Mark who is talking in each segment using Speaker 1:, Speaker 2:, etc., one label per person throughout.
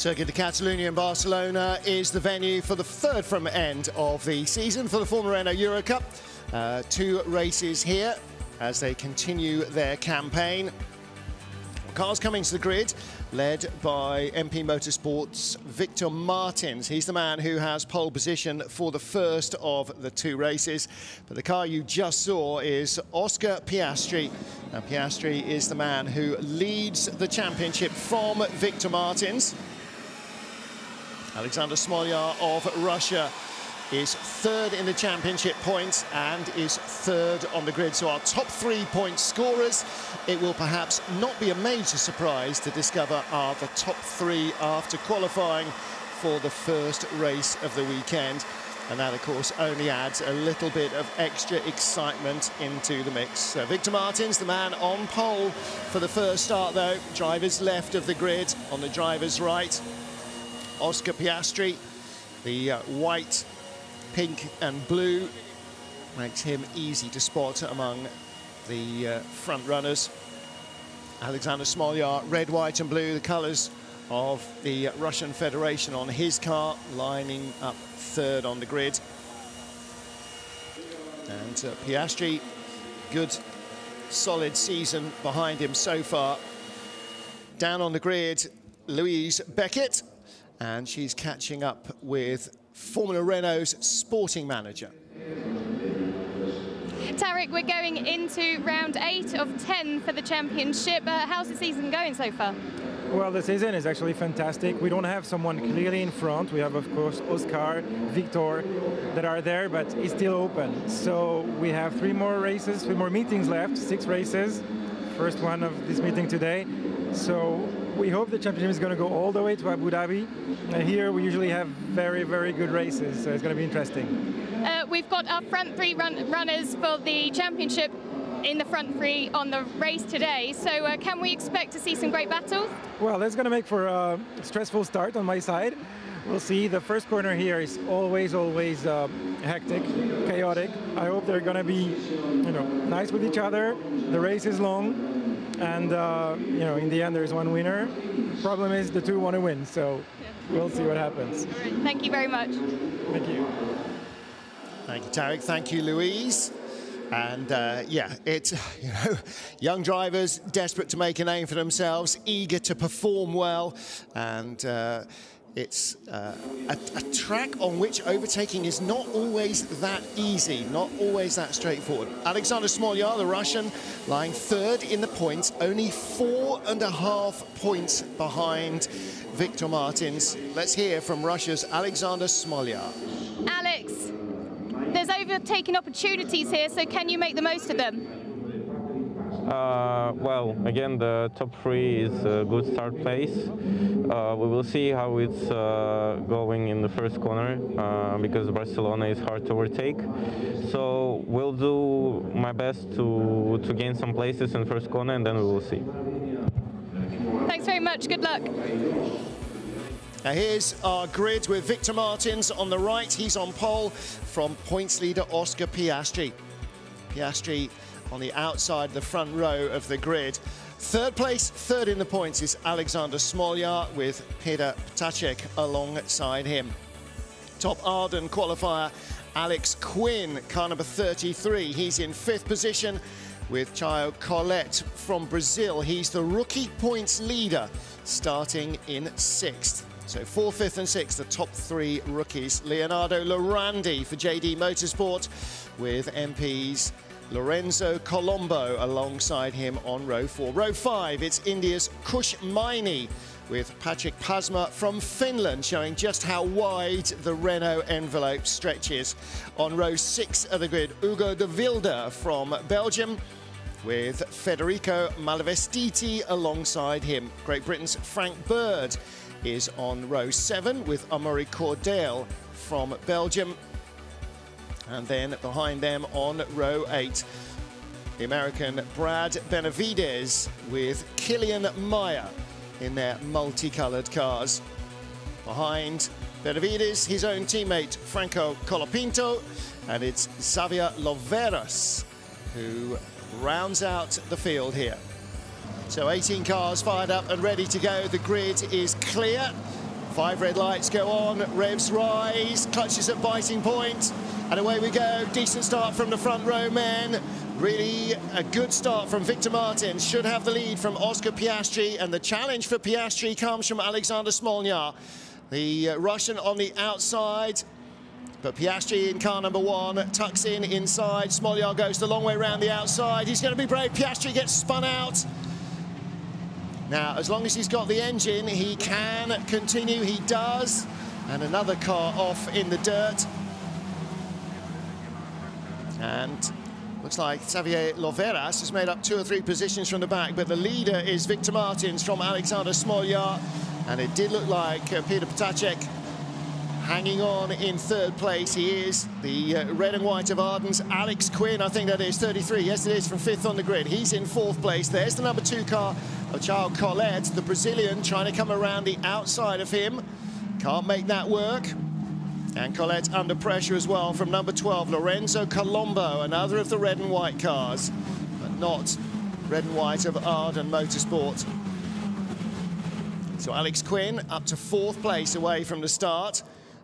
Speaker 1: Circuit de Catalunya in Barcelona is the venue for the third from end of the season for the Formula Renault Euro Cup. 2 races here as they continue their campaign. Cars coming to the grid, led by MP Motorsport's Victor Martins. He's the man who has pole position for the first of the 2 races. But the car you just saw is Oscar Piastri. Now, Piastri is the man who leads the championship from Victor Martins. Alexander Smolyar of Russia is 3rd in the championship points and is 3rd on the grid. So our top 3 point scorers, it will perhaps not be a major surprise to discover are the top 3 after qualifying for the first race of the weekend. And that, of course, only adds a little bit of extra excitement into the mix. So Victor Martins, the man on pole for the first start, though. Driver's left of the grid, on the driver's right. Oscar Piastri, the white, pink and blue, makes him easy to spot among the front runners. Alexander Smolyar, red, white and blue, the colours of the Russian Federation on his car, lining up 3rd on the grid. And Piastri, good solid season behind him so far. Down on the grid, Louise Beckett, and she's catching up with Formula Renault's sporting manager.
Speaker 2: Tarek, we're going into round 8 of 10 for the championship. How's the season going so far?
Speaker 3: Well, the season is actually fantastic. We don't have someone clearly in front. We have, of course, Oscar, Victor that are there, but it's still open. So we have 3 more races, 3 more meetings left, 6 races. First one of this meeting today. So we hope the championship is going to go all the way to Abu Dhabi. Here we usually have very, very good races, so it's going to be interesting.
Speaker 2: We've got our front 3 runners for the championship in the front 3 on the race today. So can we expect to see some great battles?
Speaker 3: Well, that's going to make for a stressful start on my side. We'll see. The first corner here is always hectic, chaotic. I hope they're going to be, nice with each other. The race is long. And, in the end, there's one winner. The problem is the 2 want to win, so we'll see what happens.
Speaker 2: Thank you very much.
Speaker 3: Thank you.
Speaker 1: Thank you, Tarek. Thank you, Louise. And, it's, young drivers desperate to make a name for themselves, eager to perform well. And it's a track on which overtaking is not always that easy, not always that straightforward. Alexander Smolyar, the Russian, lying 3rd in the points, only 4.5 points behind Victor Martins. Let's hear from Russia's Alexander Smolyar.
Speaker 2: Alex, there's overtaking opportunities here, so can you make the most of them?
Speaker 4: Well, again, the top 3 is a good start place. We will see how it's going in the first corner because Barcelona is hard to overtake. So we'll do my best to gain some places in the first corner, and then we will see.
Speaker 2: Thanks very much. Good luck.
Speaker 1: Now here's our grid with Victor Martins on the right. He's on pole from points leader Oscar Piastri. Piastri on the outside, the front row of the grid. 3rd place, 3rd in the points is Alexander Smolyar with Peter Ptacek alongside him. Top Arden qualifier Alex Quinn, car number 33. He's in 5th position with Caio Collet from Brazil. He's the rookie points leader, starting in 6th. So 4th, 5th and 6th, the top 3 rookies. Leonardo Lorandi for JD Motorsport with MP's Lorenzo Colombo alongside him on row 4. Row 5, it's India's Kush Maini with Patrick Pasma from Finland, showing just how wide the Renault envelope stretches. On row 6 of the grid, Ugo de Wilde from Belgium with Federico Malavestiti alongside him. Great Britain's Frank Bird is on row 7 with Amaury Cordel from Belgium. And then behind them on row 8, the American Brad Benavides with Killian Meyer in their multicoloured cars. Behind Benavides, his own teammate Franco Colapinto, and it's Xavier Loveras who rounds out the field here. So 18 cars fired up and ready to go. The grid is clear. 5 red lights go on, revs rise, clutches at biting point, and away we go. Decent start from the front row men. Really a good start from Victor Martins. Should have the lead from Oscar Piastri, and the challenge for Piastri comes from Alexander Smoljar, the Russian on the outside. But Piastri in car number 1 tucks in inside. Smoljar goes the long way around the outside. He's going to be brave. Piastri gets spun out. Now, as long as he's got the engine, he can continue. He does. And another car off in the dirt. And looks like Xavier Loveras has made up 2 or 3 positions from the back, but the leader is Victor Martins from Alexander Smoljar. And it did look like Peter Potacek hanging on in 3rd place. He is the red and white of Arden's Alex Quinn, I think that is 33. Yes, it is, from 5th on the grid. He's in 4th place. There's the number 2 car of Charles Collet, the Brazilian, trying to come around the outside of him. Can't make that work. And Collet under pressure as well from number 12, Lorenzo Colombo, another of the red and white cars, but not red and white of Arden Motorsport. So Alex Quinn up to 4th place away from the start.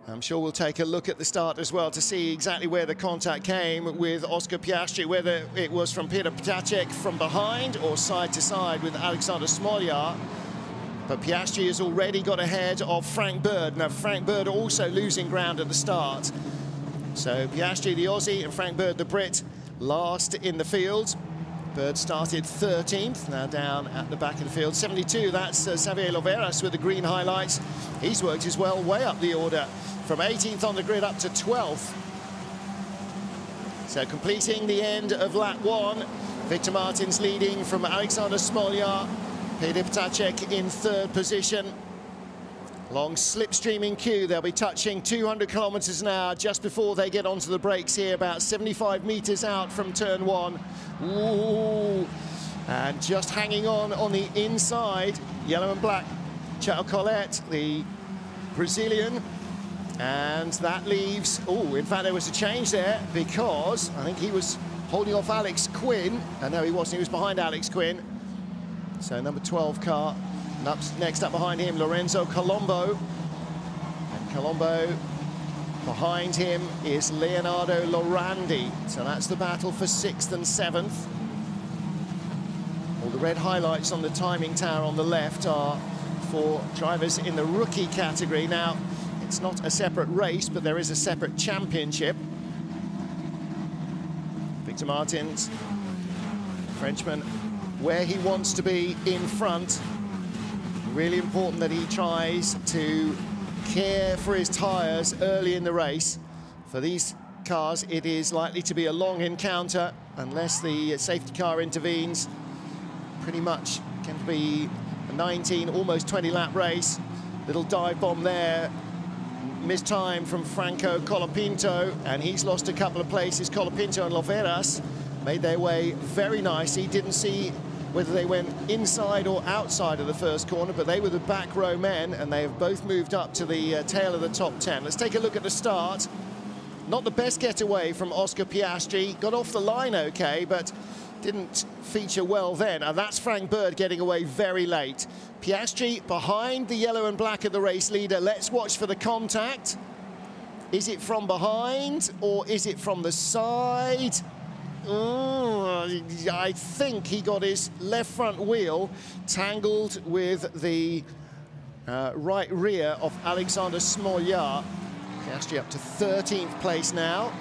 Speaker 1: I'm sure we'll take a look at the start as well to see exactly where the contact came with Oscar Piastri, whether it was from Peter Potacek from behind or side to side with Alexander Smoljar. But Piastri has already got ahead of Frank Bird. Now, Frank Bird also losing ground at the start. So Piastri, the Aussie, and Frank Bird, the Brit, last in the field. Bird started 13th, now down at the back of the field. 72, that's Xavier Loveras with the green highlights. He's worked his way up the order from 18th on the grid up to 12th. So completing the end of lap 1, Victor Martins leading from Alexander Smoljar. Peter Potacek in 3rd position. Long slipstreaming queue. They'll be touching 200 kilometers an hour just before they get onto the brakes here, about 75 meters out from turn 1. Ooh. And just hanging on the inside, yellow and black, Charles Collet, the Brazilian. And that leaves, oh, in fact, there was a change there because I think he was holding off Alex Quinn. No, he wasn't, he was behind Alex Quinn. So number 12 car, next up behind him, Lorenzo Colombo. And Colombo, behind him is Leonardo Lorandi. So that's the battle for 6th and 7th. All the red highlights on the timing tower on the left are for drivers in the rookie category. Now, it's not a separate race, but there is a separate championship. Victor Martins, Frenchman, where he wants to be in front. Really important that he tries to care for his tyres early in the race. For these cars, it is likely to be a long encounter unless the safety car intervenes. Pretty much can be a 19, almost 20 lap race. Little dive bomb there. Missed time from Franco Colapinto, and he's lost a couple of places. Colapinto and Loveras made their way very nicely. Didn't see whether they went inside or outside of the first corner, but they were the back row men, and they have both moved up to the tail of the top 10. Let's take a look at the start. Not the best getaway from Oscar Piastri. Got off the line okay, but didn't feature well then. And that's Frank Bird getting away very late. Piastri behind the yellow and black of the race leader. Let's watch for the contact. Is it from behind or is it from the side? I think he got his left front wheel tangled with the right rear of Alexander Smoljar. Piastri up to 13th place now.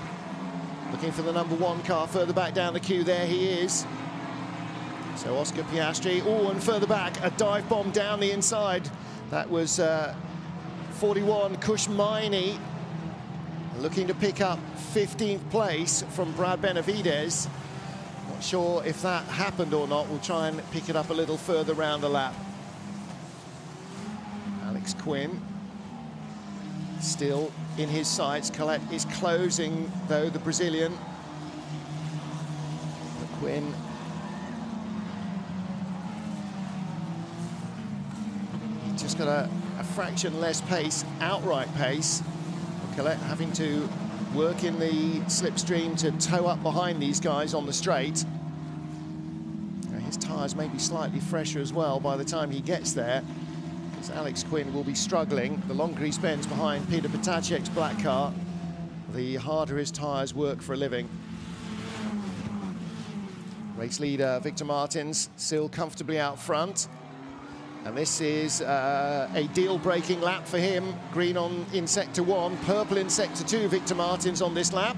Speaker 1: Looking for the number 1 car further back down the queue. There he is. So Oscar Piastri. Oh, and further back, a dive bomb down the inside. That was 41 Kushmaini, looking to pick up 15th place from Brad Benavides. Not sure if that happened or not. We'll try and pick it up a little further round the lap. Alex Quinn still in his sights. Collet is closing, though, the Brazilian. But Quinn just got a fraction less pace, outright pace. Collet having to work in the slipstream to tow up behind these guys on the straight. His tyres may be slightly fresher as well by the time he gets there. as Alex Quinn will be struggling. The longer he spends behind Peter Potacek's black car, the harder his tyres work for a living. Race leader Victor Martins still comfortably out front. And this is a deal-breaking lap for him. Green on in sector 1, purple in sector 2, Victor Martins on this lap.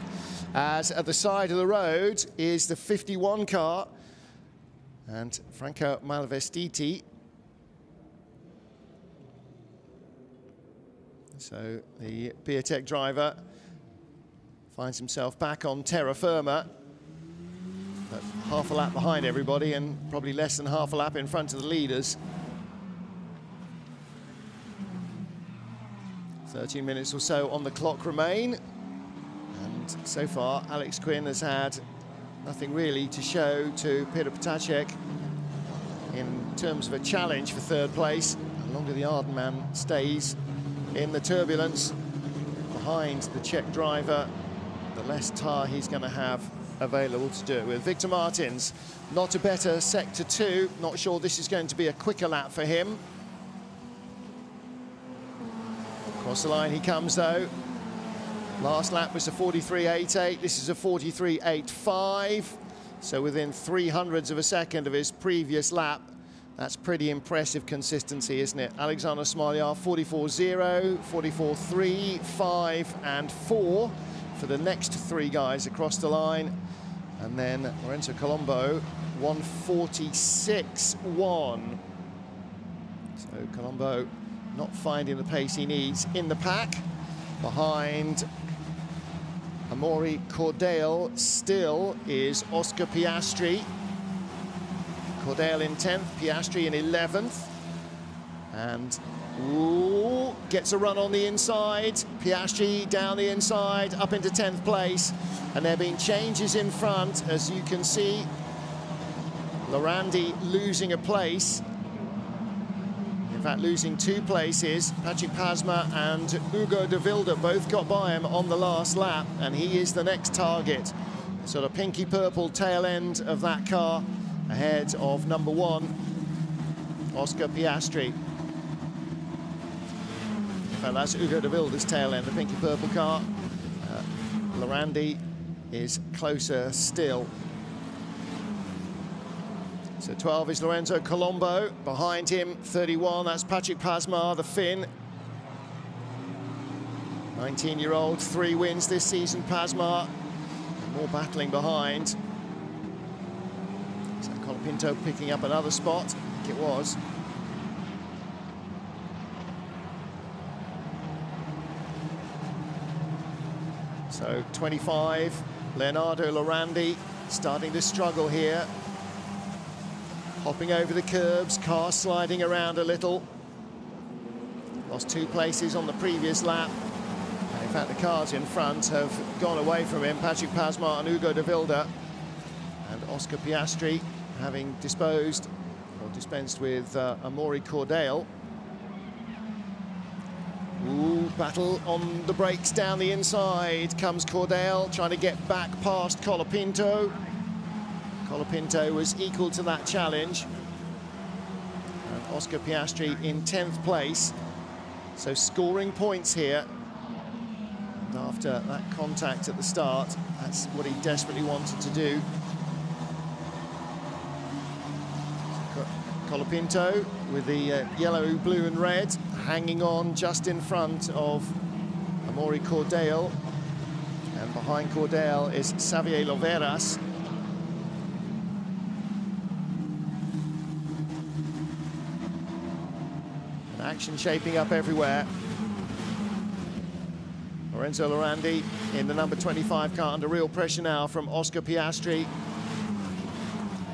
Speaker 1: As at the side of the road is the 51 car. And Franco Malvestiti. So the BITC driver finds himself back on terra firma, but half a lap behind everybody and probably less than half a lap in front of the leaders. 13 minutes or so on the clock remain, and so far Alex Quinn has had nothing really to show to Peter Potacek in terms of a challenge for third place. The longer the Arden man stays in the turbulence behind the Czech driver, the less tyre he's going to have available to do it with. Victor Martins, not a better sector 2. Not sure this is going to be a quicker lap for him. Across the line he comes though. Last lap was a 43.88. This is a 43.85. So within 300ths of a second of his previous lap. That's pretty impressive consistency, isn't it? Alexander Smolyar, 44.0, 44.3, 5 and 4 for the next 3 guys across the line. And then Lorenzo Colombo, 146.1. So Colombo not finding the pace he needs in the pack. Behind Amaury Cordale still is Oscar Piastri. Cordale in 10th, Piastri in 11th. And gets a run on the inside. Piastri down the inside, up into 10th place. And there have been changes in front, as you can see. Lorandi losing a place. In fact, losing 2 places. Patrick Pasma and Hugo de Wilde both got by him on the last lap, and he is the next target. Sort of pinky purple tail end of that car ahead of number 1, Oscar Piastri. In fact, that's Hugo de Wilde's tail end, the pinky purple car. Lorandi is closer still. So 12 is Lorenzo Colombo. Behind him, 31, that's Patrick Pasma, the Finn. 19-year-old, 3 wins this season, Pasma. More battling behind. So Colapinto picking up another spot, I think it was. So 25, Leonardo Lorandi starting to struggle here. Hopping over the curbs, car sliding around a little. Lost 2 places on the previous lap. And in fact, the cars in front have gone away from him. Patrick Pasma and Hugo de Wilde. And Oscar Piastri having disposed or dispensed with Amaury Cordale. Battle on the brakes down the inside. Comes Cordale trying to get back past Colapinto. Colapinto was equal to that challenge. And Oscar Piastri in 10th place. So scoring points here. And after that contact at the start, that's what he desperately wanted to do. Colapinto with the yellow, blue and red hanging on just in front of Amaury Cordale. And behind Cordale is Xavier Loveras. Action shaping up everywhere. Lorenzo Lorandi in the number 25 car under real pressure now from Oscar Piastri.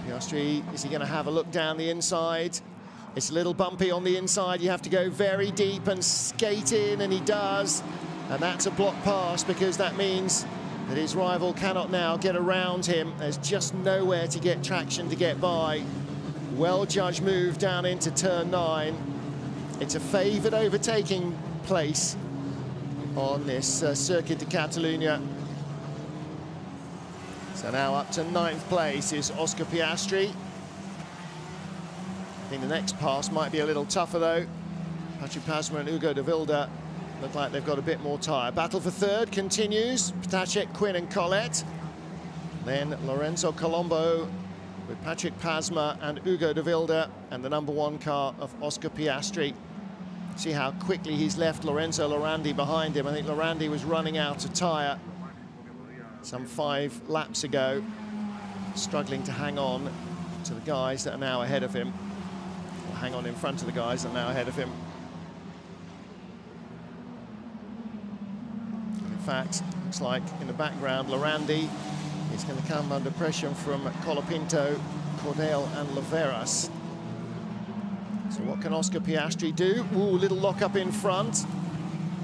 Speaker 1: Piastri, is he going to have a look down the inside? It's a little bumpy on the inside. You have to go very deep and skate in, and he does. And that's a block pass, because that means that his rival cannot now get around him. There's just nowhere to get traction to get by. Well-judged move down into turn 9. It's a favoured overtaking place on this Circuit de Catalunya. So now up to 9th place is Oscar Piastri. I think the next pass might be a little tougher though. Patrick Pasma and Hugo de Wilde look like they've got a bit more tyre. Battle for third continues. Ptacek, Quinn and Colette. Then Lorenzo Colombo with Patrick Pasma and Hugo de Wilde and the #1 car of Oscar Piastri. See how quickly he's left Lorenzo Lorandi behind him. I think Lorandi was running out of tyre some 5 laps ago, struggling to hang on to the guys that are now ahead of him, or hang on in front of the guys that are now ahead of him. In fact, looks like in the background, Lorandi is going to come under pressure from Colapinto, Cordell and Laveras. So what can Oscar Piastri do? Ooh, little lock up in front.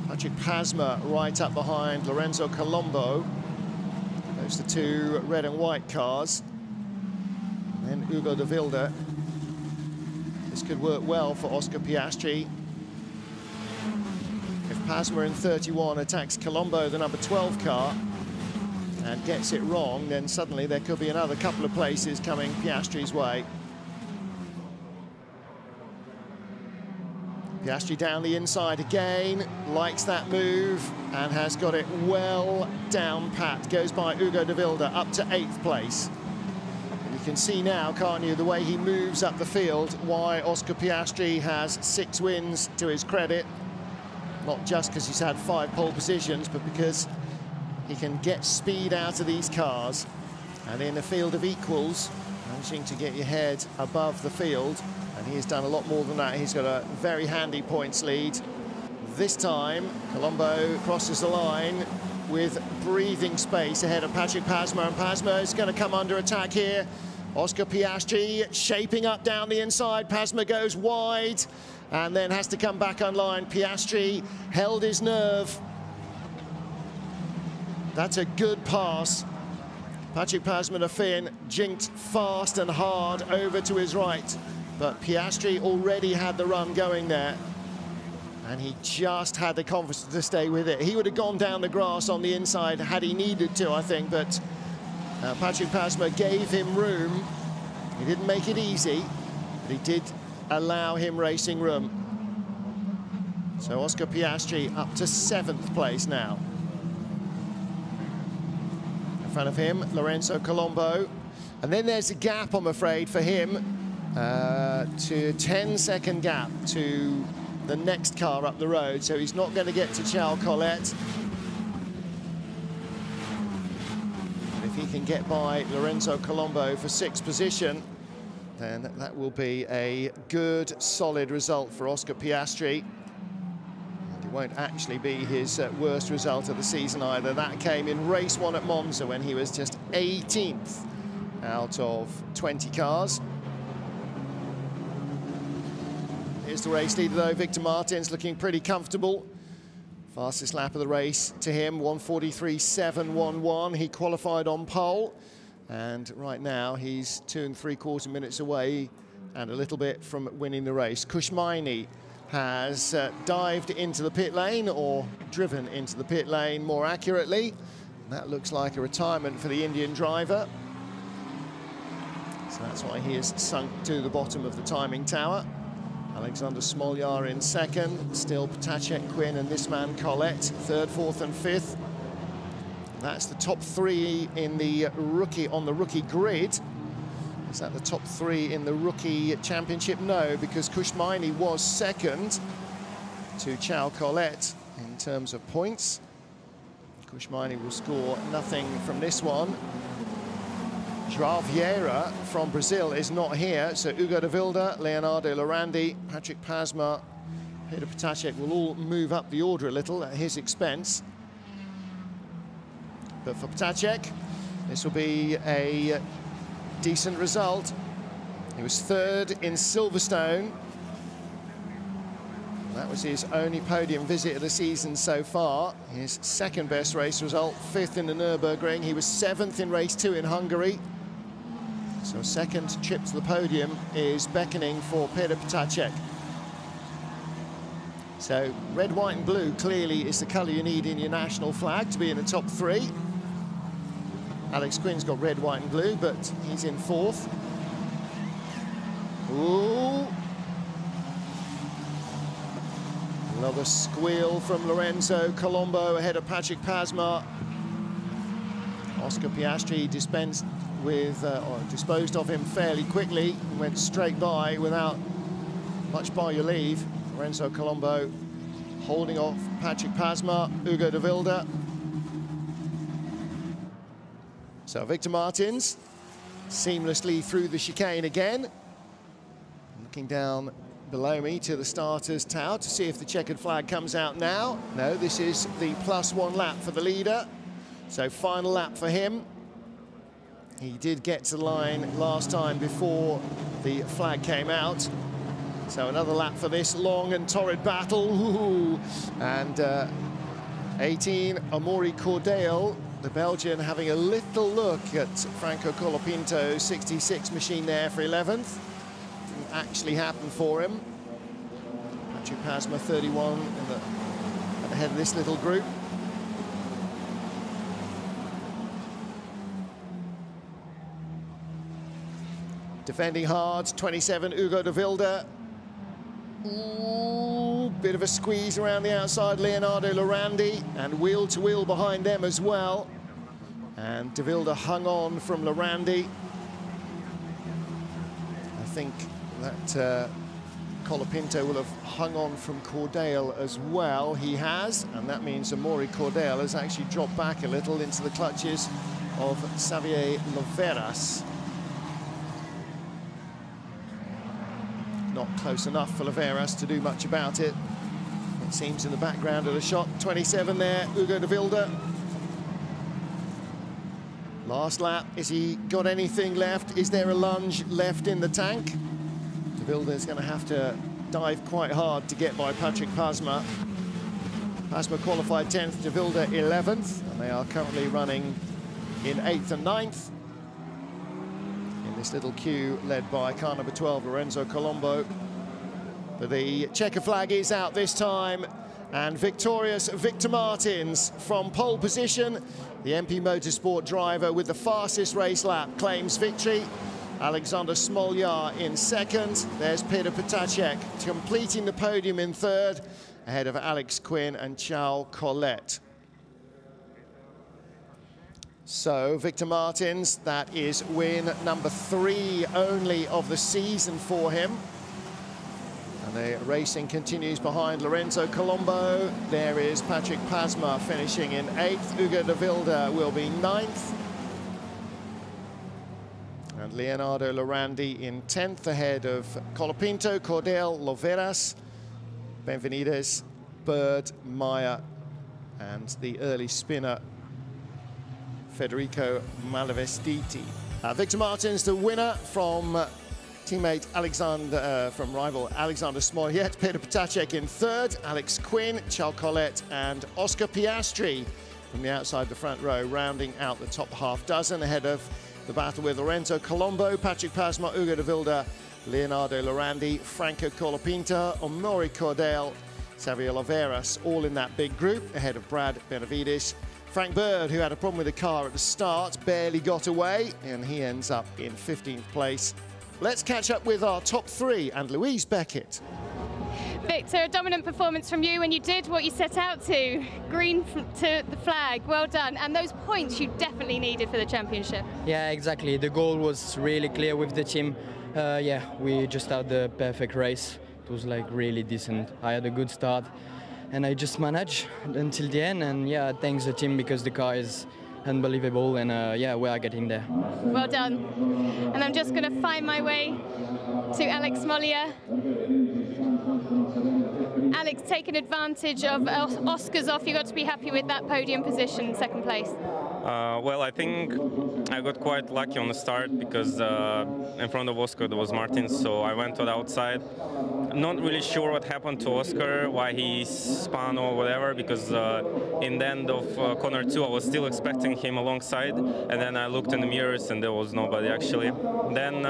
Speaker 1: Patrick Pasma right up behind Lorenzo Colombo. Those are 2 red and white cars. And then Hugo de Wilde. This could work well for Oscar Piastri. If Pasma in 31 attacks Colombo, the #12 car, and gets it wrong, then suddenly there could be another couple of places coming Piastri's way. Piastri down the inside again, likes that move, and has got it well down pat. Goes by Hugo de Wilde up to 8th place. And you can see now, can't you, the way he moves up the field, why Oscar Piastri has 6 wins to his credit. Not just because he's had 5 pole positions, but because he can get speed out of these cars. And in a field of equals, managing to get your head above the field. And he has done a lot more than that. He's got a very handy points lead. This time, Colombo crosses the line with breathing space ahead of Patrick Pasma. And Pasma is going to come under attack here. Oscar Piastri shaping up down the inside. Pasma goes wide and then has to come back online. Piastri held his nerve. That's a good pass. Patrick Pasma to Finn, jinked fast and hard over to his right. But Piastri already had the run going there. And he just had the confidence to stay with it. He would have gone down the grass on the inside had he needed to, I think. But Patrick Pasma gave him room. He didn't make it easy, but he did allow him racing room. So Oscar Piastri up to 7th place now. In front of him, Lorenzo Colombo. And then there's a gap, I'm afraid, for him, to 10-second gap to the next car up the road. So he's not going to get to Charles Colette. And if he can get by Lorenzo Colombo for 6th position, then that will be a good, solid result for Oscar Piastri. It won't actually be his worst result of the season either. That came in race 1 at Monza when he was just 18th out of 20 cars. Here's the race leader though, Victor Martins, looking pretty comfortable. Fastest lap of the race to him, 1:43.711. He qualified on pole, and right now he's 2 3/4 minutes away and a little bit from winning the race. Kushmaini has dived into the pit lane, or driven into the pit lane more accurately. That looks like a retirement for the Indian driver. So that's why he is sunk to the bottom of the timing tower. Alexander Smolyar in 2nd, still Ptacek, Quinn and this man Colette, 3rd, 4th and 5th. That's the top 3 in the rookie, on the rookie grid. Is that the top 3 in the rookie championship? No, because Kushmaini was 2nd to Charles Colette in terms of points. Kushmaini will score nothing from this one. João Vieira from Brazil is not here, so Hugo de Wilde, Leonardo Lorandi, Patrick Pasma, Peter Ptacek will all move up the order a little at his expense. But for Ptacek, this will be a decent result. He was 3rd in Silverstone. That was his only podium visit of the season so far. His 2nd best race result, 5th in the Nürburgring. He was 7th in race 2 in Hungary. So a 2nd trip to the podium is beckoning for Peter Ptacek. So red, white and blue clearly is the colour you need in your national flag to be in the top 3. Alex Quinn's got red, white and blue, but he's in 4th. Ooh. Another squeal from Lorenzo Colombo ahead of Patrick Pasma. Oscar Piastri dispensed with, or disposed of him fairly quickly, and went straight by without much by your leave. Lorenzo Colombo holding off Patrick Pasma, Hugo de Wilde. So Victor Martins seamlessly through the chicane again. Looking down below me to the starters tower to see if the checkered flag comes out now. No, this is the +1 lap for the leader. So final lap for him. He did get to the line last time before the flag came out. So another lap for this long and torrid battle. Ooh. And 18, Amaury Cordeel, the Belgian, having a little look at Franco Colapinto's 66 machine there for 11th. Didn't actually happen for him. Patrick Pasma, 31, at the head of this little group. Defending hard, 27, Hugo de Wilde. Ooh, bit of a squeeze around the outside, Leonardo Lorandi, and wheel to wheel behind them as well. And de Wilde hung on from Lorandi. I think that Colapinto will have hung on from Cordeel as well. He has, and that means Amaury Cordeel has actually dropped back a little into the clutches of Xavier Loveras. Not close enough for Loveras to do much about it. It seems in the background of the shot. 27 there, Hugo de Wilde. Last lap, has he got anything left? Is there a lunge left in the tank? De Wilde is going to have to dive quite hard to get by Patrick Pasma. Pasma qualified 10th, De Wilde 11th, and they are currently running in 8th and 9th. This little queue led by car number 12, Lorenzo Colombo. But the checker flag is out this time, and victorious Victor Martins from pole position. The MP Motorsport driver with the fastest race lap claims victory. Alexander Smolyar in second. There's Peter Potacek completing the podium in third, ahead of Alex Quinn and Charles Collet. So, Victor Martins, that is win number 3 only of the season for him. And the racing continues behind Lorenzo Colombo. There is Patrick Pasma finishing in 8th. Hugo de Wilde will be 9th. And Leonardo Lorandi in 10th, ahead of Colapinto, Cordeel, Loveras, Benvenides, Bird, Meyer, and the early spinner Federico Malavestiti. Victor Martins, the winner from teammate Alexander, from rival Alexander Smolyar. Peter Potacek in third, Alex Quinn, Charles Collet, and Oscar Piastri from the outside the front row, rounding out the top half dozen, ahead of the battle with Lorenzo Colombo, Patrick Pasma, Hugo de Wilde, Leonardo Lorandi, Franco Colapinto, Amaury Cordeel, Xavier Loveras, all in that big group, ahead of Brad Benavides. Frank Bird, who had a problem with the car at the start, barely got away, and he ends up in 15th place. Let's catch up with our top 3 and Louise Beckett.
Speaker 2: Victor, a dominant performance from you, and you did what you set out to. Green to the flag, well done. And those points you definitely needed for the championship.
Speaker 5: Yeah, exactly. The goal was really clear with the team. Yeah, we just had the perfect race. It was like really decent. I had a good start, and I just managed until the end. And yeah, thanks the team, because the car is unbelievable, and yeah, we are getting there.
Speaker 2: Well done. And I'm just going to find my way to Alex Smolyar. Alex, taking advantage of Oscar's off, you got to be happy with that podium position, second place.
Speaker 4: Well, I think I got quite lucky on the start, because in front of Oscar there was Martins, so I went to the outside. I'm not really sure what happened to Oscar, why he spun or whatever, because in the end of corner 2 I was still expecting him alongside, and then I looked in the mirrors and there was nobody actually. Then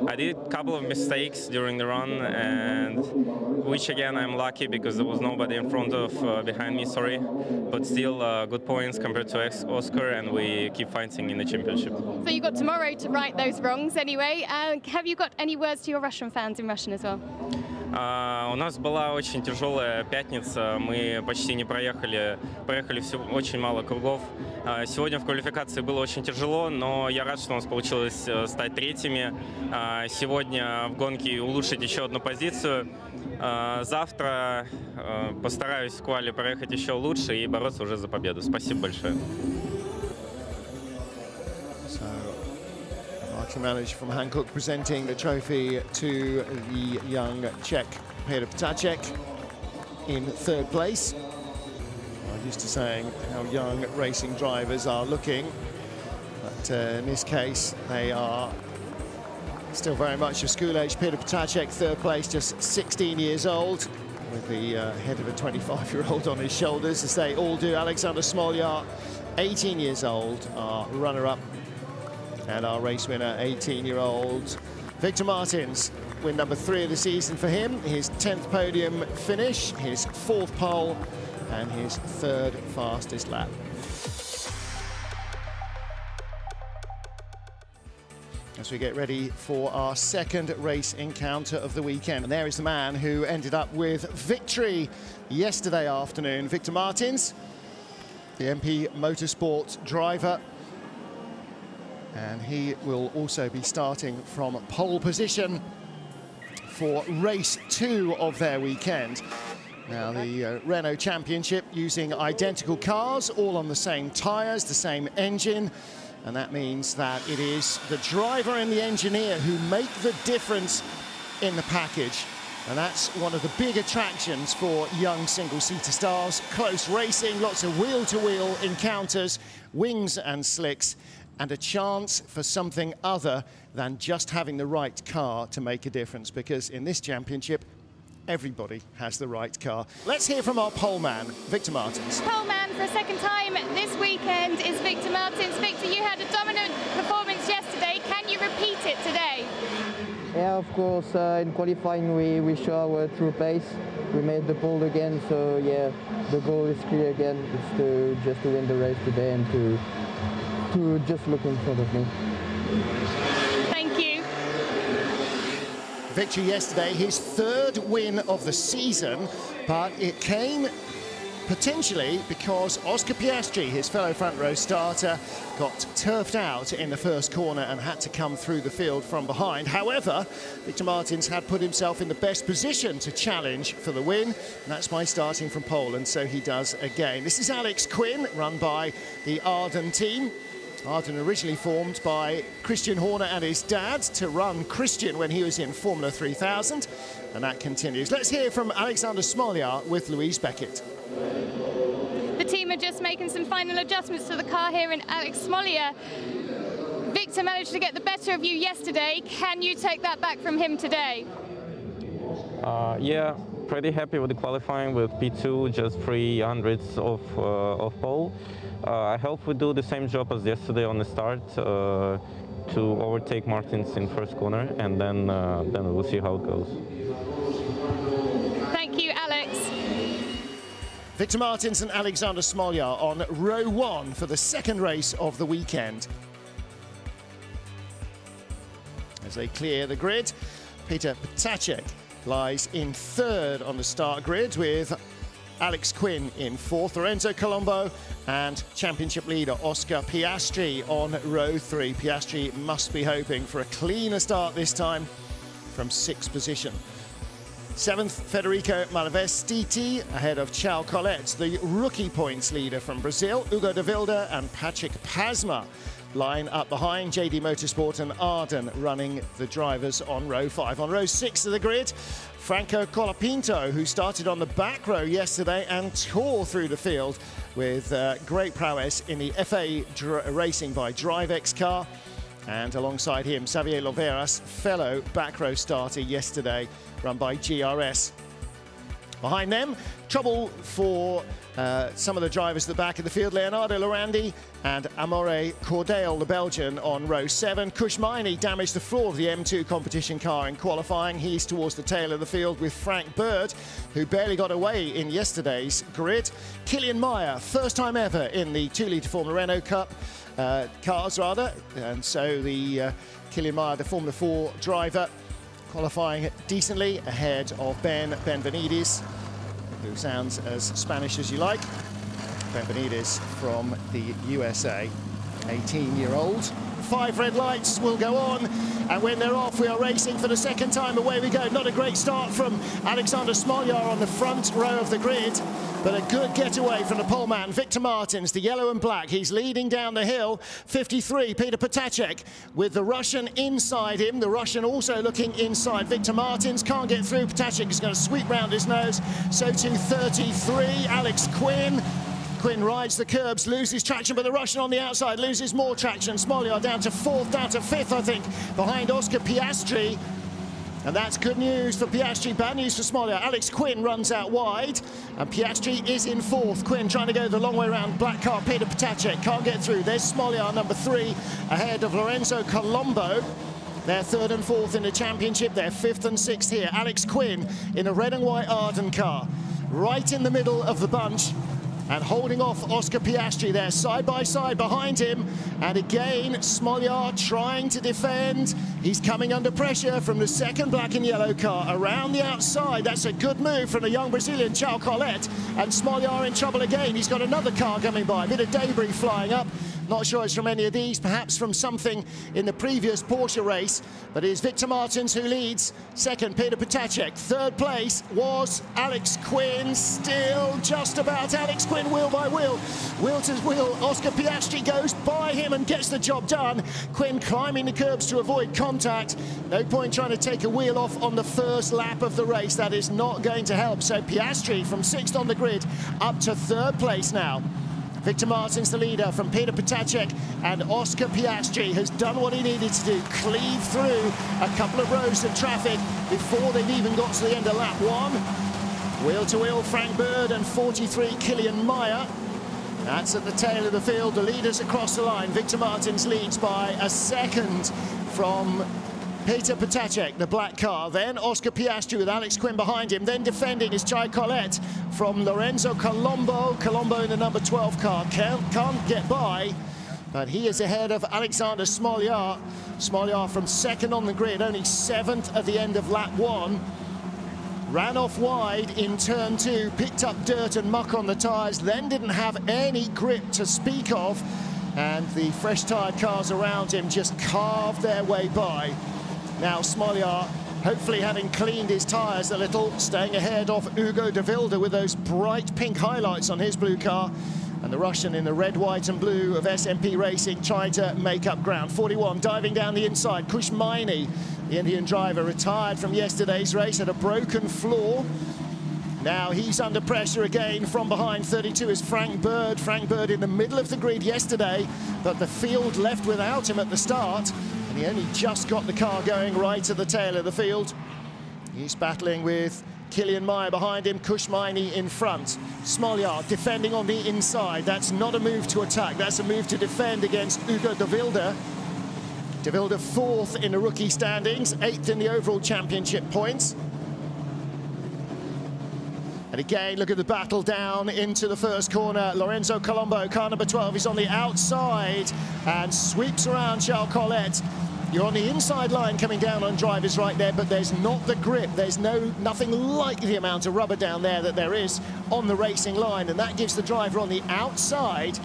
Speaker 4: I did a couple of mistakes during the run, and which again I'm lucky, because there was nobody in front of, behind me, sorry, but still good points compared to Oscar, and we keep fighting in the championship.
Speaker 2: So you got tomorrow to right those wrongs anyway. Have you got any words to your Russian fans in Russian as well?
Speaker 4: У нас была очень тяжелая пятница, мы почти не проехали очень мало кругов. Сегодня в квалификации было очень тяжело, но я рад, что у нас получилось стать третьими. Сегодня в гонке улучшить еще одну позицию. Завтра постараюсь в квали проехать еще лучше и бороться уже за победу. Спасибо большое.
Speaker 1: Marketing manager from Hankook presenting the trophy to the young Czech Petr Ptacek in third place. I'm used to saying how young racing drivers are looking, but in this case they are still very much of school age. Petr Ptacek third place, just 16 years old, with the head of a 25-year-old on his shoulders, as they all do. Alexander Smolyar, 18 years old, our runner-up. And our race winner, 18-year-old Victor Martins, win number 3 of the season for him. His 10th podium finish, his 4th pole, and his 3rd fastest lap. As we get ready for our second race encounter of the weekend. And there is the man who ended up with victory yesterday afternoon, Victor Martins, the MP Motorsport driver. And he will also be starting from pole position for race 2 of their weekend. Now, the Renault Championship using identical cars, all on the same tyres, the same engine. And that means that it is the driver and the engineer who make the difference in the package. And that's one of the big attractions for young single-seater stars. Close racing, lots of wheel-to-wheel encounters, wings and slicks, and a chance for something other than just having the right car to make a difference, because in this championship, everybody has the right car. Let's hear from our pole man, Victor Martins.
Speaker 2: Pole man for a second time this weekend is Victor Martins. Victor, you had a dominant performance yesterday. Can you repeat it today?
Speaker 5: Yeah, of course. In qualifying, we show our true pace. We made the pole again, so yeah, the goal is clear again. It's just to win the race today and to just look in front of me.
Speaker 2: Thank you.
Speaker 1: Victory yesterday, his 3rd win of the season, but it came potentially because Oscar Piastri, his fellow front row starter, got turfed out in the first corner and had to come through the field from behind. However, Victor Martins had put himself in the best position to challenge for the win, and that's by starting from pole, and so he does again. This is Alex Quinn, run by the Arden team. Arden originally formed by Christian Horner and his dad to run Christian when he was in Formula 3000, and that continues. Let's hear from Alexander Smolyar with Louise Beckett.
Speaker 2: The team are just making some final adjustments to the car here, and Alex Smolyar. Victor managed to get the better of you yesterday. Can you take that back from him today?
Speaker 4: Yeah, pretty happy with the qualifying with P2, just 300ths of pole. I hope we do the same job as yesterday on the start to overtake Martins in first corner, and then we'll see how it goes.
Speaker 2: Thank you, Alex.
Speaker 1: Victor Martins and Alexander Smolyar on row 1 for the second race of the weekend. As they clear the grid, Petr Ptacek lies in 3rd on the start grid, with Alex Quinn in 4th, Lorenzo Colombo, and championship leader Oscar Piastri on row 3. Piastri must be hoping for a cleaner start this time from 6th position. 7th, Federico Malavestiti ahead of Charles Collet, the rookie points leader from Brazil. Hugo de Wilde and Patrick Pasma line up behind. JD Motorsport and Arden running the drivers on row 5. On row 6 of the grid, Franco Colapinto, who started on the back row yesterday and tore through the field with great prowess in the FA Racing by DriveX car. And alongside him, Xavier Loveras, fellow back row starter yesterday, run by GRS. Behind them, trouble for some of the drivers at the back of the field. Leonardo Lorandi and Amore Cordale, the Belgian, on row 7. Kushmaini damaged the floor of the M2 competition car in qualifying. He's towards the tail of the field with Frank Bird, who barely got away in yesterday's grid. Kilian Meyer, first time ever in the 2-litre Formula Renault Cup cars, rather. And so the Kilian Meyer, the Formula 4 driver, qualifying decently ahead of Ben Benvenidis, who sounds as Spanish as you like. Benvenidis from the USA, 18-year-old. 5 red lights will go on, and when they're off, we are racing for the second time. Away we go. Not a great start from Alexander Smolyar on the front row of the grid, but a good getaway from the poleman, Victor Martins, the yellow and black. He's leading down the hill. 53, Peter Potacek, with the Russian inside him. The Russian also looking inside. Victor Martins can't get through. Potacek is going to sweep round his nose. So too 33, Alex Quinn. Quinn rides the curbs, loses traction, but the Russian on the outside loses more traction. Smolyar down to 4th, down to 5th, I think, behind Oscar Piastri. And that's good news for Piastri, bad news for Smolyar. Alex Quinn runs out wide, and Piastri is in 4th. Quinn trying to go the long way around. Black car, Peter Potacek, can't get through. There's Smolyar, number 3, ahead of Lorenzo Colombo. They're 3rd and 4th in the championship. They're 5th and 6th here. Alex Quinn in a red and white Arden car, right in the middle of the bunch, and holding off Oscar Piastri there, side by side behind him. And again, Smolyar trying to defend. He's coming under pressure from the second black and yellow car around the outside. That's a good move from the young Brazilian, Charles Collet. And Smolyar in trouble again. He's got another car coming by, a bit of debris flying up. Not sure it's from any of these, perhaps from something in the previous Porsche race. But it's Victor Martins who leads. 2nd, Peter Potacek. 3rd place was Alex Quinn. Still just about Alex Quinn, wheel by wheel. Wheel to wheel. Oscar Piastri goes by him and gets the job done. Quinn climbing the curbs to avoid contact. No point trying to take a wheel off on the first lap of the race. That is not going to help. So Piastri from 6th on the grid up to 3rd place now. Victor Martins, the leader, from Peter Potacek, and Oscar Piastri has done what he needed to do, cleave through a couple of rows of traffic before they've even got to the end of lap 1. Wheel to wheel, Frank Bird and 43, Kilian Meyer. That's at the tail of the field, the leaders across the line. Victor Martins leads by a second from Peter Potacek, the black car. Then Oscar Piastri with Alex Quinn behind him. Then defending is Charles Collet from Lorenzo Colombo. Colombo in the number 12 car. Can't get by, but he is ahead of Alexander Smolyar. Smolyar from 2nd on the grid, only 7th at the end of lap 1. Ran off wide in turn 2, picked up dirt and muck on the tyres, then didn't have any grip to speak of. And the fresh tyred cars around him just carved their way by. Now Smolyar, hopefully having cleaned his tyres a little, staying ahead of Hugo de Vilde with those bright pink highlights on his blue car. And the Russian in the red, white and blue of SMP Racing trying to make up ground. 41 diving down the inside. Kushmaini, the Indian driver, retired from yesterday's race, had a broken floor. Now he's under pressure again from behind. 32 is Frank Bird. Frank Bird in the middle of the grid yesterday, but the field left without him at the start. And he only just got the car going right at the tail of the field. He's battling with Kilian Meyer behind him, Kushmaini in front. Smolyar defending on the inside. That's not a move to attack, that's a move to defend against Hugo de Vilde. De Vilde 4th in the rookie standings, 8th in the overall championship points. And again, look at the battle down into the first corner. Lorenzo Colombo, car number 12, is on the outside and sweeps around Charles Collet. You're on the inside line coming down on drivers right there, but there's not the grip. There's nothing like the amount of rubber down there that there is on the racing line, and that gives the driver on the outside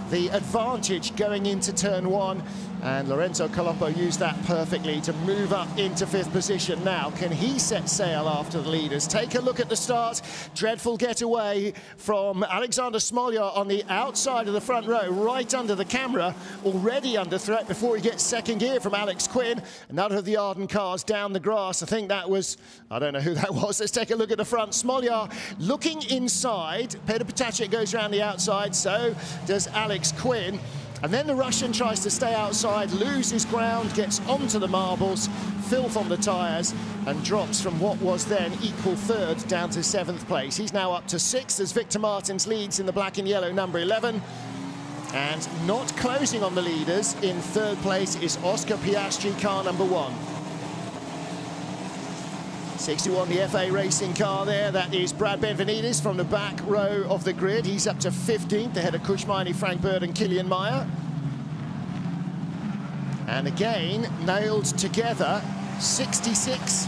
Speaker 1: the advantage going into turn 1. And Lorenzo Colombo used that perfectly to move up into 5th position. Now, can he set sail after the leaders? Take a look at the start. Dreadful getaway from Alexander Smolyar on the outside of the front row, right under the camera, already under threat before he gets second gear from Alex Quinn. Another of the Arden cars down the grass. I think that was, I don't know who that was. Let's take a look at the front. Smolyar looking inside. Peter Potacek goes around the outside, so does Alex Quinn. And then the Russian tries to stay outside, loses ground, gets onto the marbles, filth on the tyres, and drops from what was then equal 3rd down to 7th place. He's now up to 6th as Victor Martins leads in the black and yellow number 11. And not closing on the leaders in 3rd place is Oscar Piastri, car number 1. 61, the FA racing car there. That is Brad Benvenidis from the back row of the grid. He's up to 15th, ahead of Kushmaini, Frank Bird and Kilian Meyer. And again, nailed together, 66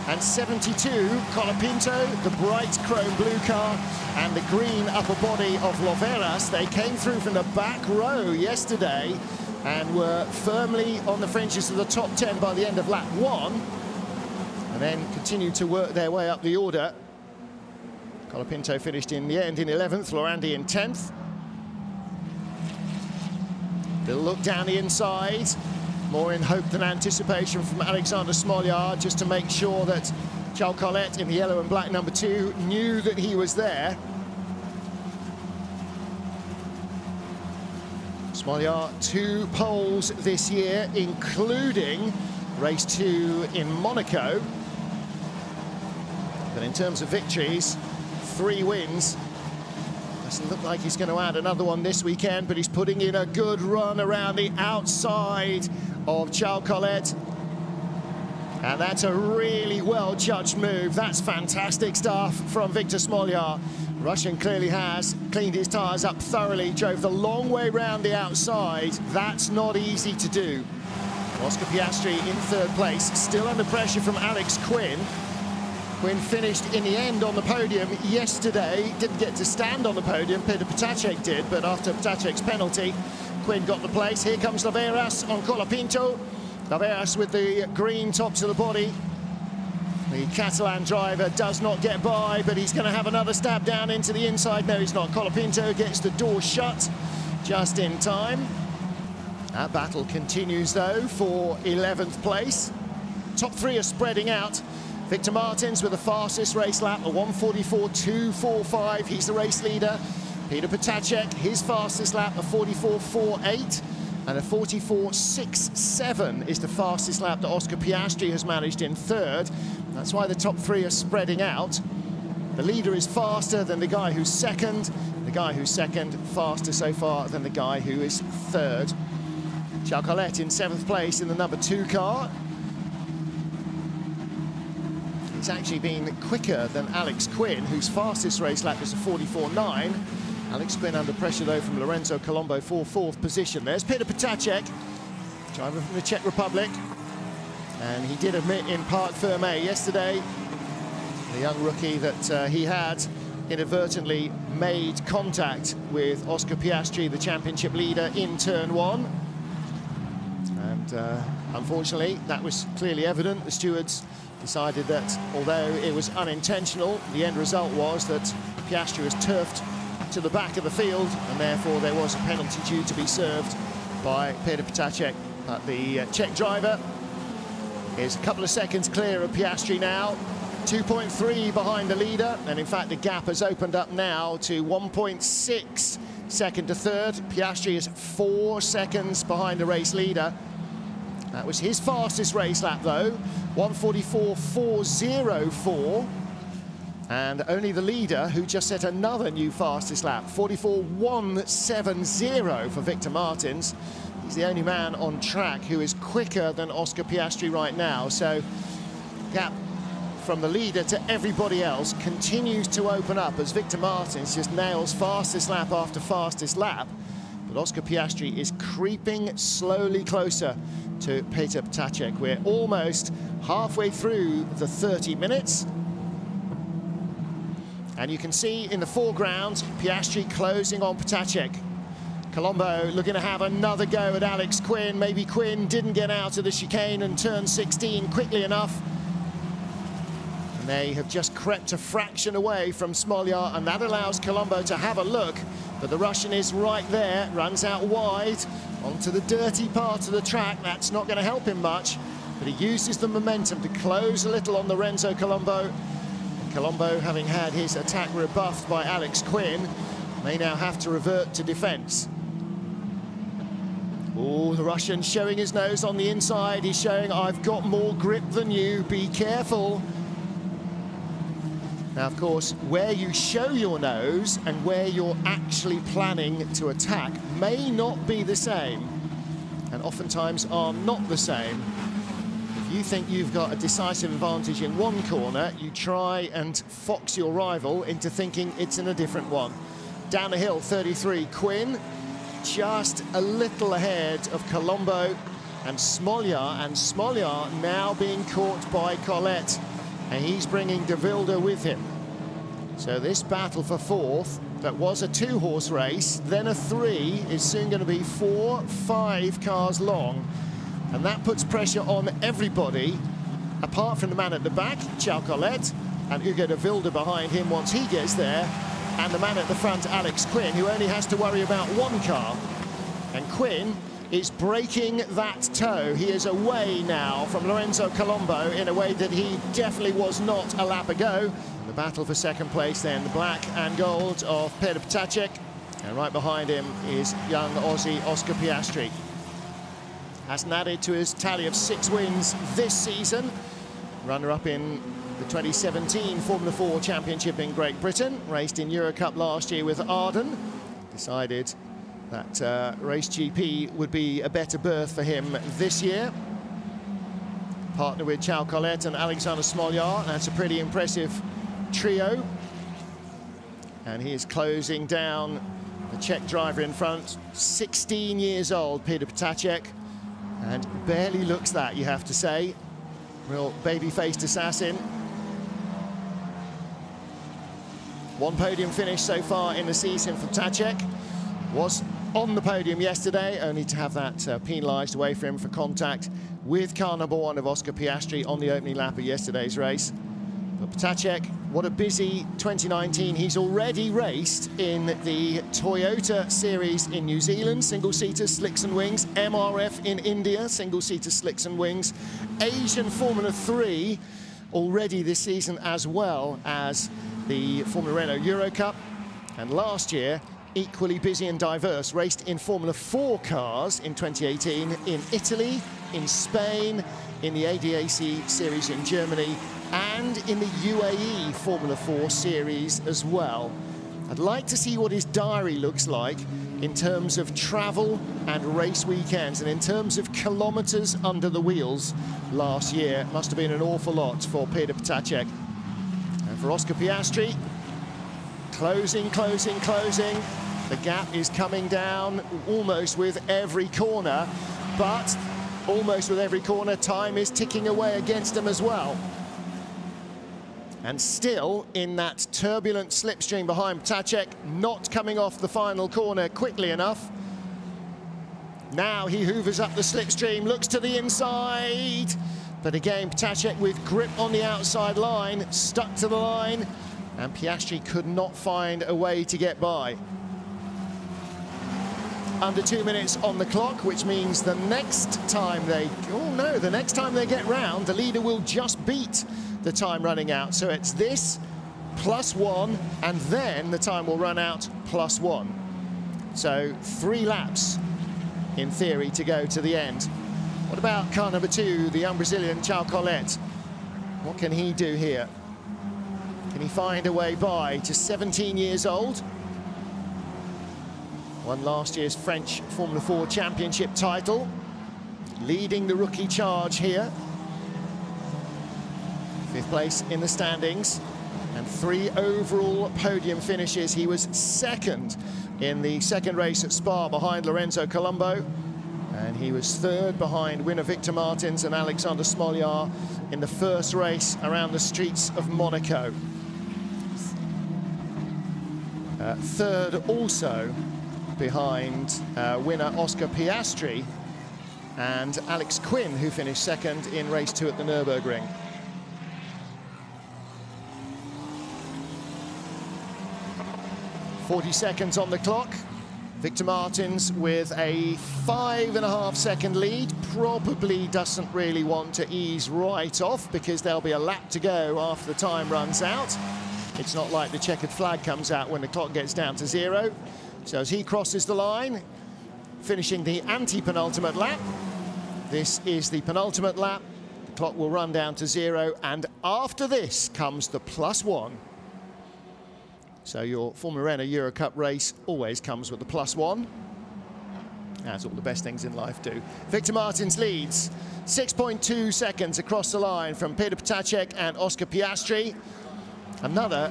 Speaker 1: And 72, Colapinto, the bright chrome blue car, and the green upper body of Loveras. They came through from the back row yesterday and were firmly on the fringes of the top 10 by the end of lap 1, and then continued to work their way up the order. Colapinto finished in the end in 11th, Laurandi in 10th. Little look down the inside, more in hope than anticipation from Alexander Smolyar, just to make sure that Charles Collet in the yellow and black number 2 knew that he was there. Smolyar 2 poles this year, including race 2 in Monaco. But in terms of victories, 3 wins. Doesn't look like he's going to add another one this weekend, but he's putting in a good run around the outside of Charles Collet. And that's a really well-judged move. That's fantastic stuff from Victor Smolyar. Russian clearly has cleaned his tyres up thoroughly, drove the long way round the outside. That's not easy to do. Oscar Piastri in 3rd place, still under pressure from Alex Quinn. Quinn finished in the end on the podium yesterday, didn't get to stand on the podium, Peter Potacek did, but after Potacek's penalty, Quinn got the place. Here comes Loveras on Colapinto. Loveras with the green top to the body. The Catalan driver does not get by, but he's going to have another stab down into the inside. No, he's not. Colapinto gets the door shut just in time. That battle continues, though, for 11th place. Top 3 are spreading out. Victor Martins with the fastest race lap, a 1:44.245. He's the race leader. Peter Potacek, his fastest lap, a 44.48. And a 44.67 is the fastest lap that Oscar Piastri has managed in 3rd. That's why the top 3 are spreading out. The leader is faster than the guy who's 2nd. The guy who's 2nd faster so far than the guy who is 3rd. Charles Collet in 7th place in the number 2 car. He's actually been quicker than Alex Quinn, whose fastest race lap is a 44.9. Alex Quinn under pressure, though, from Lorenzo Colombo for 4th position. There's Peter Potacek, driver from the Czech Republic. And he did admit in Parc Fermé yesterday, the young rookie, that he had inadvertently made contact with Oscar Piastri, the championship leader, in turn 1. And unfortunately, that was clearly evident. The stewards decided that, although it was unintentional, the end result was that Piastri was turfed to the back of the field, and therefore there was a penalty due to be served by Peter Potacek. But the Czech driver is a couple of seconds clear of Piastri now, 2.3 behind the leader, and in fact the gap has opened up now to 1.6 second to 3rd. Piastri is 4 seconds behind the race leader. That was his fastest race lap, though, 1:44.404. And only the leader, who just set another new fastest lap, 44.170 for Victor Martins. He's the only man on track who is quicker than Oscar Piastri right now. So gap from the leader to everybody else continues to open up as Victor Martins just nails fastest lap after fastest lap. But Oscar Piastri is creeping slowly closer to Peter Potacek. We're almost halfway through the 30 minutes. And you can see in the foreground, Piastri closing on Potacek. Colombo looking to have another go at Alex Quinn. Maybe Quinn didn't get out of the chicane and turn 16 quickly enough. And they have just crept a fraction away from Smolyar, and that allows Colombo to have a look. But the Russian is right there, runs out wide onto the dirty part of the track. That's not going to help him much, but he uses the momentum to close a little on Lorenzo Colombo. Colombo, having had his attack rebuffed by Alex Quinn, may now have to revert to defence. Oh, the Russian showing his nose on the inside. He's showing, I've got more grip than you, be careful. Now, of course, where you show your nose and where you're actually planning to attack may not be the same, and oftentimes are not the same. If you think you've got a decisive advantage in one corner, you try and fox your rival into thinking it's in a different one. Down the hill, 33, Quinn, just a little ahead of Colombo and Smolyar now being caught by Collet. and he's bringing De Wilde with him. So this battle for fourth, that was a 2-horse race, then a 3, is soon going to be 4, 5 cars long. And that puts pressure on everybody, apart from the man at the back, Charles Collet, and Hugo De Wilde behind him once he gets there, and the man at the front, Alex Quinn, who only has to worry about 1 car. And Quinn is breaking that toe. He is away now from Lorenzo Colombo in a way that he definitely was not a lap ago. The battle for second place then, the black and gold of Peter Ptacek, and right behind him is young Aussie Oscar Piastri. Hasn't added to his tally of 6 wins this season. Runner-up in the 2017 Formula 4 Championship in Great Britain, raced in Eurocup last year with Arden. Decided that Race GP would be a better berth for him this year. Partner with Charles Collet and Alexander Smolyar. That's a pretty impressive trio. And he is closing down the Czech driver in front. 16 years old, Peter Ptacek, and barely looks that, you have to say. Real baby-faced assassin. 1 podium finish so far in the season for Ptacek. Was on the podium yesterday, only to have that penalised away for him for contact with car number 1 of Oscar Piastri on the opening lap of yesterday's race. But Ptacek, what a busy 2019. He's already raced in the Toyota Series in New Zealand, single-seater slicks and wings, MRF in India, single-seater slicks and wings, Asian Formula 3 already this season, as well as the Formula Renault Eurocup. And last year, equally busy and diverse, raced in Formula 4 cars in 2018 in Italy, in Spain, in the ADAC Series in Germany, and in the UAE Formula 4 Series as well. I'd like to see what his diary looks like in terms of travel and race weekends, and in terms of kilometres under the wheels last year. Must have been an awful lot for Peter Ptacek. And for Oscar Piastri, closing, closing, closing. The gap is coming down almost with every corner, but almost with every corner, time is ticking away against him as well. And still in that turbulent slipstream behind Ptacek, not coming off the final corner quickly enough. Now he hoovers up the slipstream, looks to the inside, but again Ptacek with grip on the outside line, stuck to the line, and Piastri could not find a way to get by. Under 2 minutes on the clock, which means the next time the next time they get round, the leader will just beat the time running out. So it's this +1, and then the time will run out +1. So 3 laps in theory to go to the end. What about car number 2, the young Brazilian Charles Collet? What can he do here? Can he find a way by? Just 17 years old. Won last year's French Formula 4 Championship title. Leading the rookie charge here. 5th place in the standings. And 3 overall podium finishes. He was 2nd in the 2nd race at Spa behind Lorenzo Colombo. And he was 3rd behind winner Victor Martins and Alexander Smolyar in the 1st race around the streets of Monaco. 3rd also behind winner Oscar Piastri and Alex Quinn, who finished 2nd in race 2 at the Nürburgring. .40 seconds on the clock. Victor Martins with a 5.5 second lead. Probably doesn't really want to ease right off, because there'll be a lap to go after the time runs out. It's not like the checkered flag comes out when the clock gets down to 0. So as he crosses the line, finishing the anti-penultimate lap. This is the penultimate lap. The clock will run down to 0, and after this comes the +1. So your Formula Renault Eurocup race always comes with the +1, as all the best things in life do. Victor Martins leads 6.2 seconds across the line from Peter Ptacek and Oscar Piastri. Another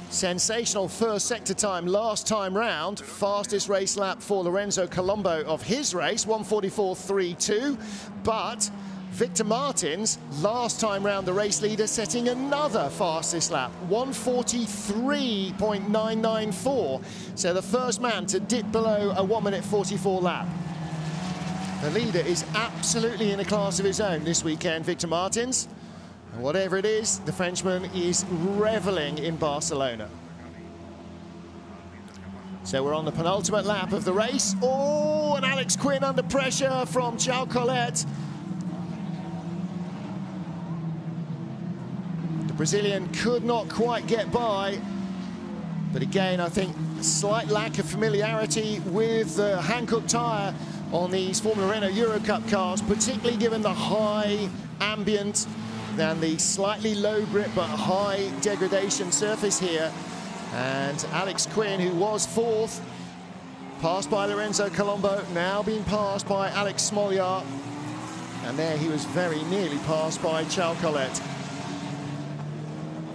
Speaker 1: sensational first sector time last time round. Fastest race lap for Lorenzo Colombo of his race, 1:44.32. But Victor Martins, last time round the race leader, setting another fastest lap, 1:43.994. So the first man to dip below a 1:44 lap. The leader is absolutely in a class of his own this weekend, Victor Martins. And whatever it is, the Frenchman is reveling in Barcelona. So we're on the penultimate lap of the race. Oh, and Alex Quinn under pressure from Charles Collet. The Brazilian could not quite get by. But again, I think a slight lack of familiarity with the Hankook tyre on these Formula Renault Euro Cup cars, particularly given the high ambient and the slightly low grip but high degradation surface here. And Alex Quinn, who was fourth, passed by Lorenzo Colombo, now being passed by Alex Smolyar. And there he was very nearly passed by Charles Collet.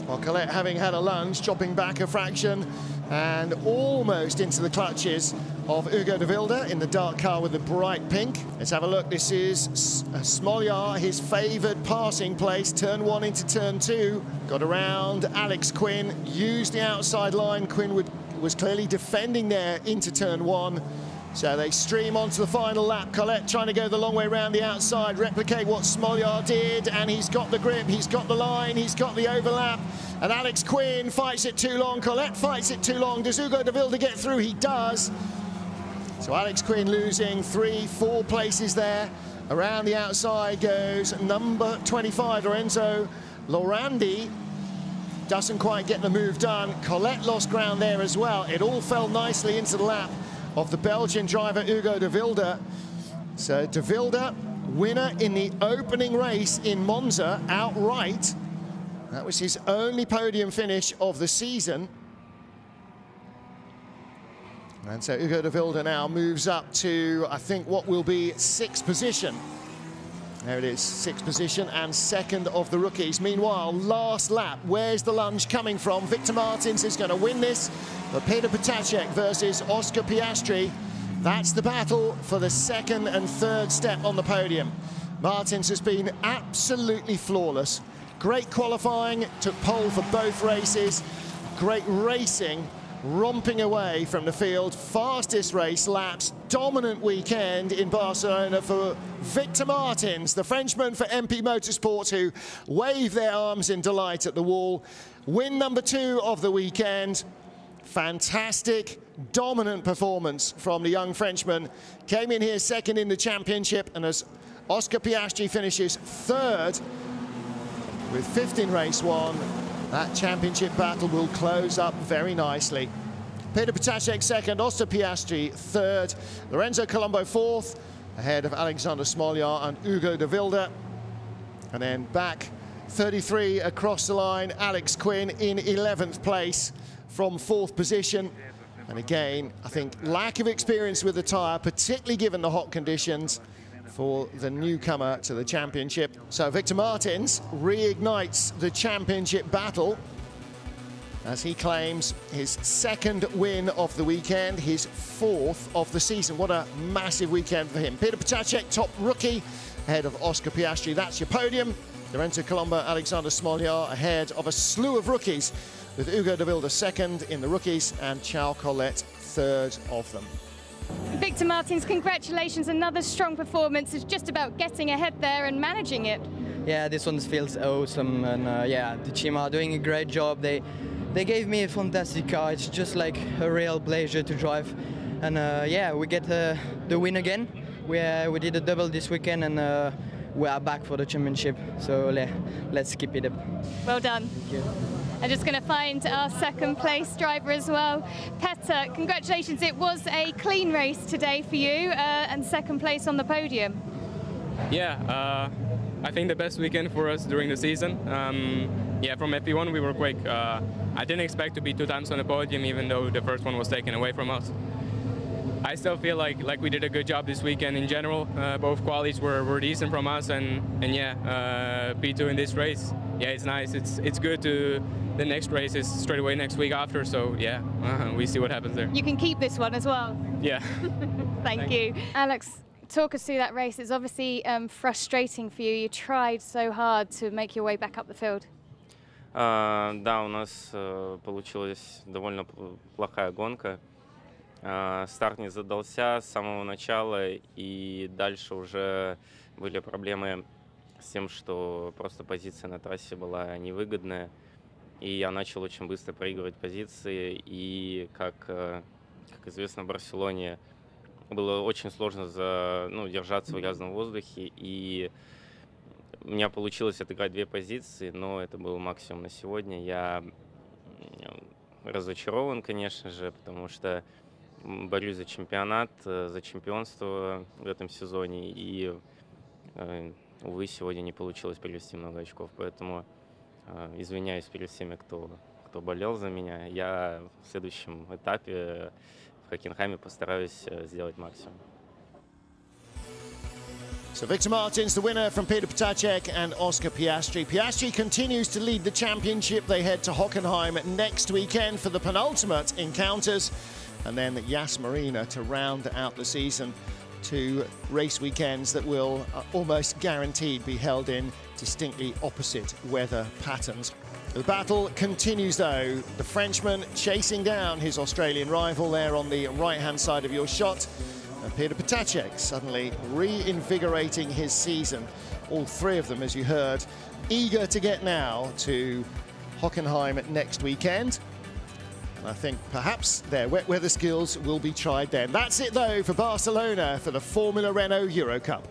Speaker 1: Well, Collet, having had a lunge, chopping back a fraction and almost into the clutches of Hugo de Wilde in the dark car with the bright pink. Let's have a look. This is Smolyar, his favoured passing place, turn 1 into turn 2. Got around Alex Quinn, used the outside line. Quinn was clearly defending there into turn 1. So they stream onto the final lap. Collet trying to go the long way around the outside, replicate what Smolyar did, and he's got the grip, he's got the line, he's got the overlap. And Alex Quinn fights it too long. Collet fights it too long. Does Hugo de Wilde get through? He does. So Alex Quinn losing 3-4 places there. Around the outside goes number 25, Lorenzo Lorandi. Doesn't quite get the move done. Collet lost ground there as well. It all fell nicely into the lap of the Belgian driver Hugo de Wilde. So de Wilde, winner in the opening race in Monza, outright. That was his only podium finish of the season. And so Hugo de Wilde now moves up to, I think, what will be 6th position. There it is, 6th position and second of the rookies. Meanwhile, last lap, where's the lunge coming from? Victor Martins is going to win this, but Peter Potacek versus Oscar Piastri. That's the battle for the second and third step on the podium. Martins has been absolutely flawless. Great qualifying, took pole for both races. Great racing, romping away from the field. Fastest race laps, dominant weekend in Barcelona for Victor Martins, the Frenchman for MP Motorsport, who wave their arms in delight at the wall. Win number 2 of the weekend. Fantastic, dominant performance from the young Frenchman. Came in here second in the championship, and as Oscar Piastri finishes 3rd, with 5th in race 1, that championship battle will close up very nicely. Peter Potacek 2nd, Oscar Piastri 3rd, Lorenzo Colombo 4th, ahead of Alexander Smolyar and Hugo de Wilde. And then back 33 across the line, Alex Quinn in 11th place from 4th position. And again, I think lack of experience with the tyre, particularly given the hot conditions, for the newcomer to the championship. So Victor Martins reignites the championship battle as he claims his 2nd win of the weekend, his 4th of the season. What a massive weekend for him. Peter Potacek, top rookie, ahead of Oscar Piastri. That's your podium. Lorenzo Colombo, Alexander Smolyar ahead of a slew of rookies, with Hugo de Wilde 2nd in the rookies and Charles Collet 3rd of them.
Speaker 2: Victor Martins, congratulations. Another strong performance. It's just about getting ahead there and managing it.
Speaker 5: Yeah, this one feels awesome, and yeah, the team are doing a great job. They gave me a fantastic car. It's just like a real pleasure to drive, and yeah, we get the win again. We did a double this weekend, and we are back for the championship. So let's keep it up.
Speaker 2: Well done.
Speaker 5: Thank you.
Speaker 2: I'm just going to find our 2nd place driver as well. Petter, congratulations. It was a clean race today for you, and 2nd place on the podium.
Speaker 6: Yeah, I think the best weekend for us during the season. Yeah, from FP1 we were quick. I didn't expect to be 2 times on the podium, even though the first one was taken away from us. I still feel like we did a good job this weekend in general. Both qualities were decent from us, and yeah, P2 in this race. Yeah, it's nice. It's good to. The next race is straight away next week after, so yeah, we see what happens there.
Speaker 2: You can keep this one as well.
Speaker 6: Yeah.
Speaker 2: Thank you. Alex, talk us through that race. It's obviously frustrating for you. You tried so hard to make your way back up the field.
Speaker 4: Да, у нас получилась довольно плохая гонка. Старт не задался с самого начала, и дальше уже были проблемы с тем, что просто позиция на трассе была невыгодная. И я начал очень быстро проигрывать позиции, и, как известно, в Барселоне было очень сложно держаться в грязном воздухе, и у меня получилось отыграть 2 позиции, но это был максимум на сегодня. Я разочарован, конечно же, потому что борюсь за чемпионат, за чемпионство в этом сезоне, и, увы, сегодня не получилось привести много очков, поэтому извиняюсь перед всеми, кто болел за меня. Я в следующем этапе в Хокенхайме постараюсь сделать максимум.
Speaker 1: So Victor Martins, the winner from Peter Potacek and Oscar Piastri. Piastri continues to lead the championship. They head to Hockenheim next weekend for the penultimate encounters. And then Yas Marina to round out the season. 2 race weekends that will almost guaranteed be held in distinctly opposite weather patterns. The battle continues though. The Frenchman chasing down his Australian rival there on the right-hand side of your shot. And Peter Potacek suddenly reinvigorating his season. All 3 of them, as you heard, eager to get now to Hockenheim next weekend. And I think perhaps their wet weather skills will be tried then. That's it though for Barcelona for the Formula Renault Euro Cup.